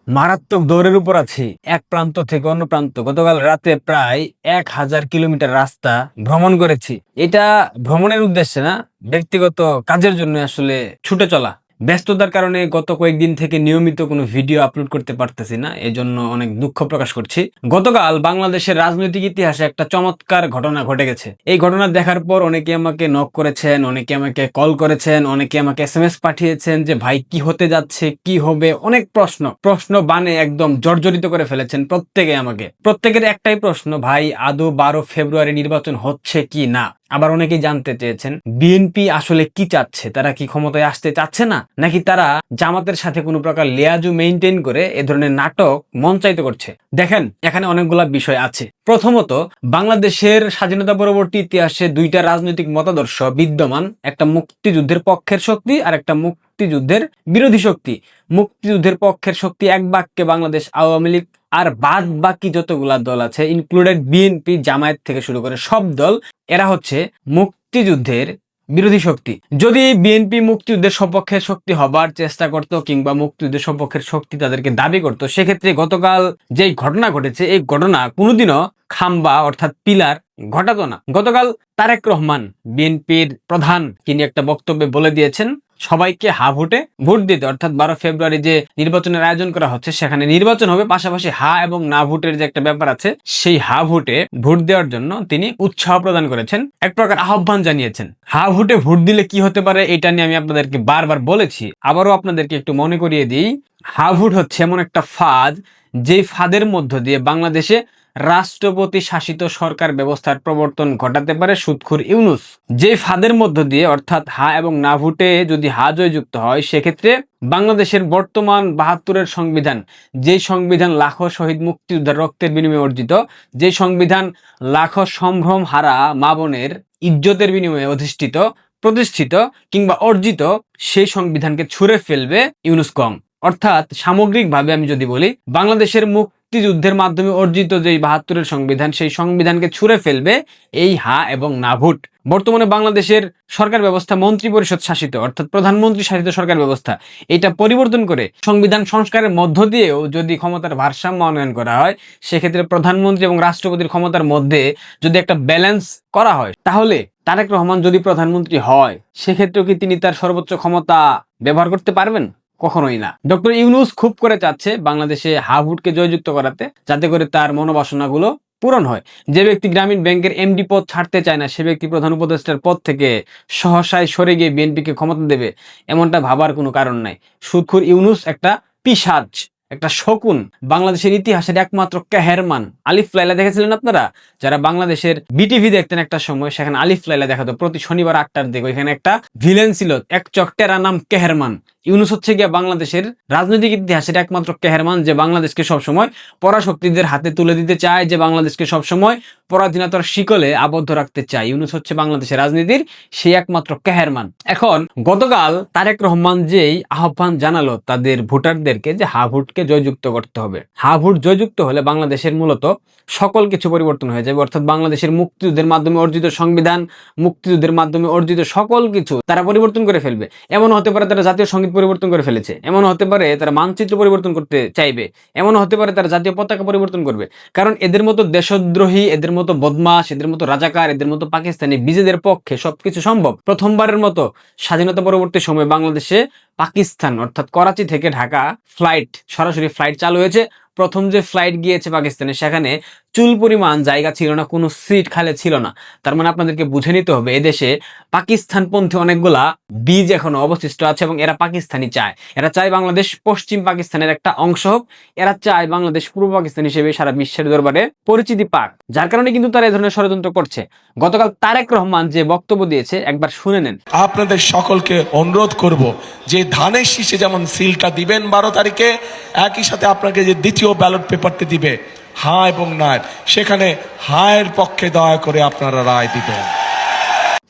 মারাত্মক দৌড়ের উপর আছি, এক প্রান্ত থেকে অন্য প্রান্ত। গতকাল রাতে প্রায় 1000 কিলোমিটার রাস্তা ভ্রমণ করেছি। এটা ভ্রমণের উদ্দেশ্যে না, ব্যক্তিগত কাজের জন্য আসলে ছুটে চলা। ব্যস্ততার কারণে গত কয়েকদিন থেকে নিয়মিত কোনো ভিডিও আপলোড করতে পারতেছি না, এজন্য অনেক দুঃখ প্রকাশ করছি। গতকাল বাংলাদেশের রাজনৈতিক ইতিহাসে একটা চমৎকার ঘটনা ঘটে গেছে। এই ঘটনা দেখার পর অনেকে আমাকে নক করেছেন, অনেকে আমাকে কল করেছেন, অনেকে আমাকে SMS পাঠিয়েছেন যে ভাই কি হতে যাচ্ছে, কি হবে, অনেক প্রশ্ন বানে একদম জর্জরিত করে ফেলেছেন প্রত্যেকে আমাকে। প্রত্যেকের একটাই প্রশ্ন, ভাই আদৌ 12 ফেব্রুয়ারি নির্বাচন হচ্ছে কি না। আবার অনেকেই জানতে চেয়েছেন বিএনপি আসলে কি চাচ্ছে, তারা কি ক্ষমতায় আসতে চাচ্ছে না, নাকি তারা জামাতের সাথে কোনো প্রকার লিয়াজু মেইনটেইন করে এ ধরনের নাটক মঞ্চায়িত করছে। দেখেন, এখানে অনেকগুলা বিষয় আছে। প্রথমত, বাংলাদেশের স্বাধীনতা পরবর্তী ইতিহাসে দুইটা রাজনৈতিক মতাদর্শ বিদ্যমান, একটা মুক্তিযুদ্ধের পক্ষের শক্তি আর একটা মুক্তিযুদ্ধের বিরোধী শক্তি। মুক্তিযুদ্ধের পক্ষের শক্তি এক বাক্যে বাংলাদেশ আওয়ামী লীগ, আর বাদ বাকি যতগুলা দল আছে ইনক্লুডেড বিএনপি, জামায়াত থেকে শুরু করে সব দল, এরা হচ্ছে মুক্তিযুদ্ধের বিরোধী শক্তি। যদি বিএনপি মুক্তিযুদ্ধের সপক্ষের শক্তি হবার চেষ্টা করত কিংবা মুক্তিযুদ্ধের সপক্ষের শক্তি তাদেরকে দাবি করত, সেক্ষেত্রে গতকাল যে ঘটনা ঘটেছে এই ঘটনা কোনোদিনও খাম্বা অর্থাৎ পিলার ঘটাতো না। গতকাল তারেক রহমান, বিএনপির প্রধান, তিনি একটা বক্তব্যে বলে দিয়েছেন সবাইকে হা ভোটে ভোট দিতে, অর্থাৎ 12 ফেব্রুয়ারি যে নির্বাচনের আয়োজন করা হচ্ছে সেখানে নির্বাচন হবে, পাশাপাশি হা এবং না ভোটের যে একটা ব্যাপার আছে সেই হা ভোটে ভোট দেওয়ার জন্য তিনি উৎসাহ প্রদান করেছেন, এক প্রকার আহ্বান জানিয়েছেন। হা ভোটে ভোট দিলে কি হতে পারে এটা নিয়ে আমি আপনাদেরকে বারবার বলেছি, আবারও আপনাদেরকে একটু মনে করিয়ে দিই। হা ভোট হচ্ছে এমন একটা ফাঁদ, যে ফাঁদের মধ্য দিয়ে বাংলাদেশে রাষ্ট্রপতি শাসিত সরকার ব্যবস্থার প্রবর্তন ঘটাতে পারে সুদখোর ইউনূস। যে ফাঁদের মধ্য দিয়ে, অর্থাৎ হা এবং না ভোটে যদি হা জয়যুক্ত হয়, সেক্ষেত্রে বাংলাদেশের বর্তমান 72-এর সংবিধান, যে সংবিধান লাখো শহীদ মুক্তিযোদ্ধার রক্তের বিনিময়ে অর্জিত, যে সংবিধান লাখো সম্ভ্রম হারা মা বোনের ইজ্জতের বিনিময়ে প্রতিষ্ঠিত কিংবা অর্জিত, সেই সংবিধানকে ছুঁড়ে ফেলবে ইউনূস কং। অর্থাৎ সামগ্রিকভাবে আমি যদি বলি, বাংলাদেশের মুক্তিযুদ্ধের মাধ্যমে অর্জিত যে 72-এর সংবিধান, সেই সংবিধানকে ছুঁড়ে ফেলবে এই হা এবং না ভোট। বর্তমানে বাংলাদেশের সরকার ব্যবস্থা মন্ত্রী পরিষদ শাসিত, অর্থাৎ প্রধানমন্ত্রী শাসিত সরকার ব্যবস্থা। এটা পরিবর্তন করে সংবিধান সংস্কারের মধ্য দিয়েও যদি ক্ষমতার ভারসাম্য উন্নয়ন করা হয়, সেক্ষেত্রে প্রধানমন্ত্রী এবং রাষ্ট্রপতির ক্ষমতার মধ্যে যদি একটা ব্যালেন্স করা হয়, তাহলে তারেক রহমান যদি প্রধানমন্ত্রী হয়, সেক্ষেত্রেও কি তিনি তার সর্বোচ্চ ক্ষমতা ব্যবহার করতে পারবেন? কখনোই না। ডক্টর ইউনূস খুব করে চাচ্ছে বাংলাদেশে হা ভোটকে জয়যুক্ত করাতে, যাতে করে তার মনোবাসনাগুলো পূরণ হয়। যে ব্যক্তি গ্রামীণ ব্যাংকের এমডি পদ ছাড়তে চায় না, সে ব্যক্তি প্রধান উপদেষ্টার পদ থেকে সহসায় সরে গিয়ে বিএনপিকে ক্ষমতা দেবে, এমনটা ভাবার কোনো কারণ নাই। সুদখোর ইউনূস একটা পিশাচ, একটা শকুন, বাংলাদেশের ইতিহাসের একমাত্র কেহেরমান। আলিফ লায়লা দেখেছিলেন আপনারা? যারা বাংলাদেশের বিটিভি দেখতেন একটা সময়, সেখানে আলিফ লায়লা দেখাতো প্রতি শনিবার 8টার দিকে। ওইখানে একটা ভিলেন ছিল, এক চকটেরা, নাম কেহেরমান। ইউনূস হচ্ছে গিয়ে বাংলাদেশের রাজনৈতিক ইতিহাসের একমাত্র কেহেরমান, যে বাংলাদেশকে সবসময় পরাশক্তিদের হাতে তুলে দিতে চায়, যে বাংলাদেশকে সবসময় পরাধীনতার শিকলে আবদ্ধ রাখতে চায়। ইউনূস হচ্ছে বাংলাদেশের রাজনীতির সেই একমাত্র কেহেরমান। এখন গতকাল তারেক রহমান যেই আহ্বান জানালো তাদের ভোটারদেরকে যে হা ভোটকে জয়যুক্ত করতে হবে, হা ভোট জয়যুক্ত হলে বাংলাদেশের মূলত সকল কিছু পরিবর্তন হয়ে যাবে। অর্থাৎ বাংলাদেশের মুক্তিযুদ্ধের মাধ্যমে অর্জিত সংবিধান, মুক্তিযুদ্ধের মাধ্যমে অর্জিত সকল কিছু তারা পরিবর্তন করে ফেলবে। এমন হতে পারে তারা জাতীয় সঙ্গীত পরিবর্তন করে ফেলেছে, এমন হতে পারে তারা মানচিত্র পরিবর্তন করতে চাইবে, এমন হতে পারে তারা জাতীয় পতাকা পরিবর্তন করবে। কারণ এদের মতো দেশদ্রোহী, এদের মতো বদমাশ, এদের মতো রাজাকার, এদের মতো পাকিস্তানি বিজেদের পক্ষে সবকিছু সম্ভব। প্রথমবারের মতো স্বাধীনতা পরবর্তী সময়ে বাংলাদেশে পাকিস্তান অর্থাৎ করাচি থেকে ঢাকা সরাসরি ফ্লাইট চালু হয়েছে। প্রথম যে ফ্লাইট গিয়েছে পাকিস্তানে, সেখানে চুল পরিমাণ জায়গা ছিল না, কোনো সিট খালি ছিল না। তার মানে আপনাদেরকে বুঝে নিতে হবে, এদেশে পাকিস্তানপন্থী অনেকগুলা বীজ এখনো অবশিষ্ট আছে এবং এরা পাকিস্তানি চায়। এরা চায় বাংলাদেশ পশ্চিম পাকিস্তানের একটা অংশ হোক, এরা চায় বাংলাদেশ পূর্ব পাকিস্তান হিসেবে সারা বিশ্বের দরবারে পরিচিতি পাক। যার কারণে কিন্তু তারা এই ধরনের ষড়যন্ত্র করছে। গতকাল তারেক রহমান যে বক্তব্য দিয়েছে একবার শুনে নেন। আপনাদের সকলকে অনুরোধ করব যে ধানের শীষে যেমন সিলটা দিবেন 12 তারিখে, একই সাথে আপনাকে যে দ্বিতীয় ব্যালট পেপারটি দিবে হ্যাঁ এবং না, সেখানে হ্যাঁ এর পক্ষে দয়া করে আপনারা রায় দিবেন।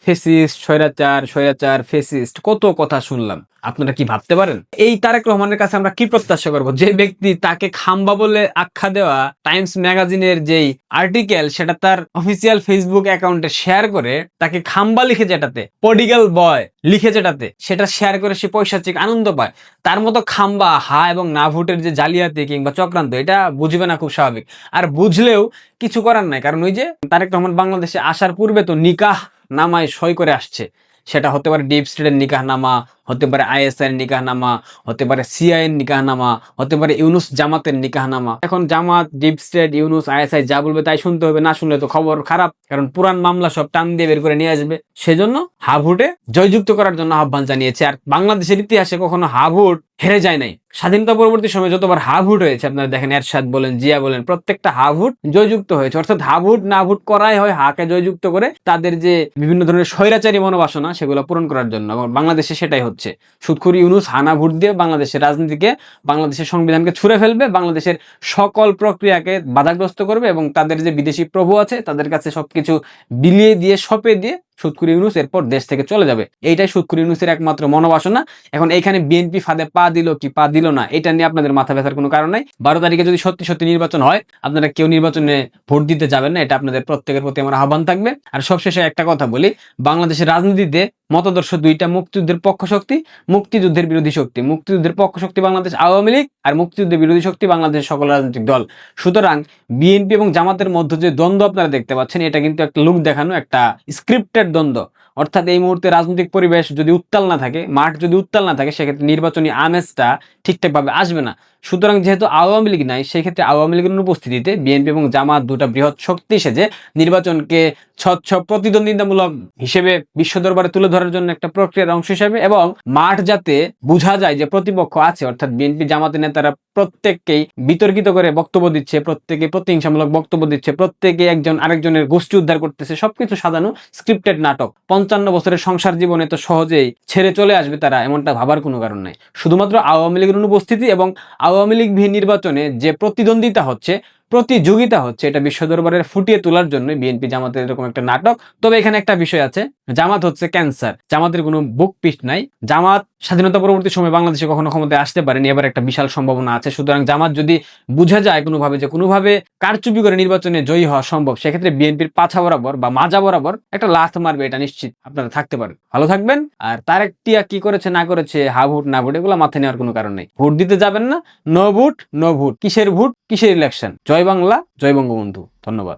ফেসিস্ট, স্বৈরাচার, স্বৈরাচার, ফেসিস্ট, কত কথা শুনলাম। আপনারা কি ভাবতে পারেন এই তারেক রহমানের কাছে আমরা কি প্রত্যাশা করব? যে ব্যক্তি তাকে খাম্বা বলে আখ্যা দেওয়া টাইমস ম্যাগাজিনের যেই আর্টিকেল সেটা তার অফিসিয়াল ফেসবুক অ্যাকাউন্টে শেয়ার করে, তাকে খাম্বা লিখে যেটাতে, পডিগাল বয় লিখে যেটাতে, সেটা শেয়ার করে সে পৈশাচিক আনন্দ পায়। তার মতো খাম্বা হা এবং না ভোটের যে জালিয়াতি কিংবা চক্রান্ত, এটা বুঝবে না, খুব স্বাভাবিক। আর বুঝলেও কিছু করার নাই, কারণ ওই যে তারেক রহমান বাংলাদেশে আসার পূর্বে তো নিকাহ নামায় সই করে আসছে। সেটা হতে পারে ডিপ স্টেটের নিকাহ নামা, হতে পারে আইএসআই এর নিকাহ নামা, হতে পারে সিআই এর নিকাহ নামা, হতে পারে ইউনুস জামাতের নিকাহ নামা। এখন জামাত, ডিপ স্টেট, ইউনুস, আইএসআই যা বলবে তাই শুনতে হবে, না শুনলে তো খবর খারাপ, কারণ পুরান মামলা সব টান দিয়ে বের করে নিয়ে আসবে। সেজন্য হা ভোটে জয়যুক্ত করার জন্য আহ্বান জানিয়েছে। আর বাংলাদেশের ইতিহাসে কখনো হা ভোট হেরে যায় নাই। স্বাধীনতা পরবর্তী সময় যতবার হা ভোট হয়েছে, আপনারা দেখেন এরশাদ বলেন, জিয়া বলেন, প্রত্যেকটা হা ভোট জয়যুক্ত হয়েছে। অর্থাৎ হা ভোট না ভোট করাই হয় হাকে জয়যুক্ত করে তাদের যে বিভিন্ন ধরনের স্বৈরাচারী মনোবাসনা সেগুলো পূরণ করার জন্য। এবং বাংলাদেশে সেটাই হচ্ছে। সুদখুরি ইউনুস হানা ভোট দিয়ে বাংলাদেশের রাজনীতিকে, বাংলাদেশের সংবিধানকে ছুঁড়ে ফেলবে, বাংলাদেশের সকল প্রক্রিয়াকে বাধাগ্রস্ত করবে এবং তাদের যে বিদেশি প্রভু আছে তাদের কাছে সবকিছু বিলিয়ে দিয়ে, সঁপে দিয়ে সুদখুরি ইউনুস এরপর দেশ থেকে চলে যাবে। এইটাই সুদখুরি ইউনুসের একমাত্র মনোবাসনা। এখন এইখানে বিএনপি ফাঁদে পা দিল কি পা দিল না, এটা নিয়ে আপনাদের মাথা ব্যথার কোনো কারণ নাই। 12 তারিখে যদি সত্যি সত্যি নির্বাচন হয়, আপনারা কেউ নির্বাচনে ভোট দিতে যাবেন না, এটা আপনাদের প্রত্যেকের প্রতি আমার আহ্বান থাকবে। আর সবশেষে একটা কথা বলি, বাংলাদেশের রাজনীতিতে মতাদর্শ দুইটা: মুক্তিযুদ্ধের পক্ষ শক্তি, মুক্তিযুদ্ধের বিরোধী শক্তি। মুক্তিযুদ্ধের পক্ষ শক্তি বাংলাদেশ আওয়ামী লীগ, আর মুক্তিযুদ্ধের বিরোধী শক্তি বাংলাদেশের সকল রাজনৈতিক দল। সুতরাং বিএনপি এবং জামাতের মধ্যে যে দ্বন্দ্ব আপনারা দেখতে পাচ্ছেন, এটা কিন্তু একটা লোক দেখানো, একটা স্ক্রিপ্টেড দ্বন্দ্ব। অর্থাৎ এই মুহূর্তে রাজনৈতিক পরিবেশ যদি উত্তাল না থাকে, মাঠ যদি উত্তাল না থাকে, সেক্ষেত্রে নির্বাচনী আমেজটা ঠিকঠাকভাবে আসবে না। সুতরাং যেহেতু আওয়ামী লীগ নাই, সেই ক্ষেত্রে আওয়ামী লীগের অনুপস্থিতিতে বিএনপি এবং জামাত দুটা বৃহৎ শক্তি সেজে নির্বাচনকে স্বচ্ছ প্রতিদ্বন্দ্বিতামূলক হিসেবে বিশ্ব দরবারে তুলে ধরার জন্য একটা প্রক্রিয়ার অংশ হিসেবে, এবং মাঠ যাতে বোঝা যায় যে প্রতিপক্ষ আছে, অর্থাৎ বিএনপি জামাতের নেতারা প্রত্যেককেই বিতর্কিত করে বক্তব্য দিচ্ছে, প্রত্যেকে প্রতিহিংসামূলক বক্তব্য দিচ্ছে, প্রত্যেকে একজন আরেকজনের গোষ্ঠী উদ্ধার করতেছে, সবকিছু সাজানো স্ক্রিপ্টেড নাটক। 55 বছরের সংসার জীবনে তো সহজেই ছেড়ে চলে আসবে তারা, এমনটা ভাবার কোনো কারণ নাই। শুধুমাত্র আওয়ামী লীগের অনুপস্থিতি এবং আওয়ামী লীগ বিহীন নির্বাচনে যে প্রতিদ্বন্দ্বিতা হচ্ছে, প্রতিযোগিতা হচ্ছে, এটা বিশ্ব দরবারে ফুটিয়ে তোলার জন্য বিএনপি জামাতের এরকম একটা নাটক। তবে এখানে একটা বিষয় আছে, জামাত হচ্ছে ক্যান্সার, জামাতের কোনো বুক পিঠ নাই। জামাত স্বাধীনতা পরবর্তী সময় বাংলাদেশে কখনো ক্ষমতায় আসতে পারেনি, এবার একটা বিশাল সম্ভাবনা আছে। সুতরাং জামাত যদি বুঝা যায় কোনোভাবে যে কোনোভাবে কারচুপি করে নির্বাচনে জয়ী হওয়া সম্ভব, সেক্ষেত্রে বিএনপির পাছা বরাবর বা মাজা বরাবর একটা লাথ মারবে, এটা নিশ্চিত। আপনারা থাকতে পারেন, ভালো থাকবেন। আর তারেক টিয়া কি করেছে না করেছে, হা ভোট না ভোট, এগুলো মাথায় নেওয়ার কোনো কারণ নেই। ভোট দিতে যাবেন না, নো ভোট নো ভোট। কিসের ভোট, কিসের ইলেকশন? জয় বাংলা, জয় বঙ্গবন্ধু। ধন্যবাদ।